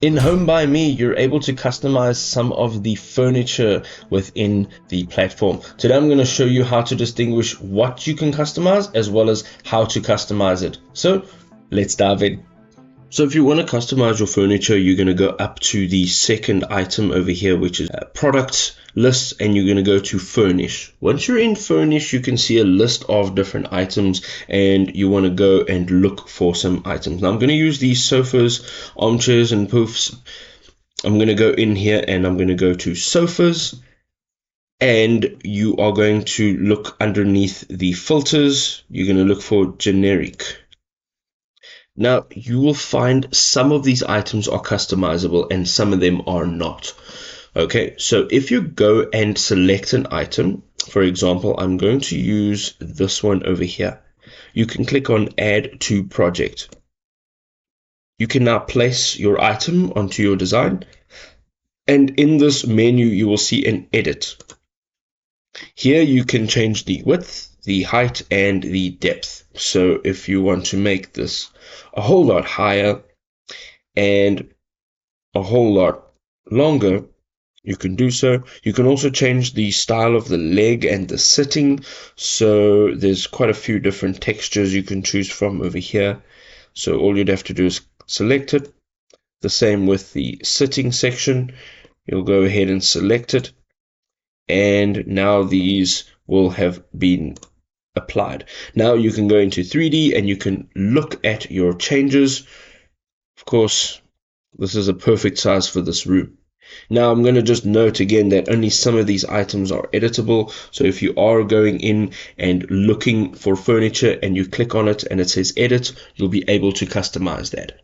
In HomeByMe, you're able to customize some of the furniture within the platform. Today, I'm going to show you how to distinguish what you can customize as well as how to customize it. So let's dive in. So if you want to customize your furniture, you're going to go up to the second item over here, which is products lists, and you're going to go to furnish. Once you're in furnish, you can see a list of different items, and you want to go and look for some items. Now I'm going to use these sofas, armchairs, and poofs. I'm going to go in here and I'm going to go to sofas, and you are going to look underneath the filters. You're going to look for generic. Now, you will find some of these items are customizable and some of them are not. Okay, so if you go and select an item, for example, I'm going to use this one over here. You can click on Add to Project. You can now place your item onto your design, and in this menu, you will see an Edit. Here you can change the width, the height, and the depth. So if you want to make this a whole lot higher and a whole lot longer, you can do so. You can also change the style of the leg and the sitting. So there's quite a few different textures you can choose from over here. So all you'd have to do is select it. The same with the sitting section. You'll go ahead and select it. And now these will have been applied. Now you can go into 3D and you can look at your changes. Of course, this is a perfect size for this room. Now I'm going to just note again that only some of these items are editable. So if you are going in and looking for furniture and you click on it and it says edit, you'll be able to customize that.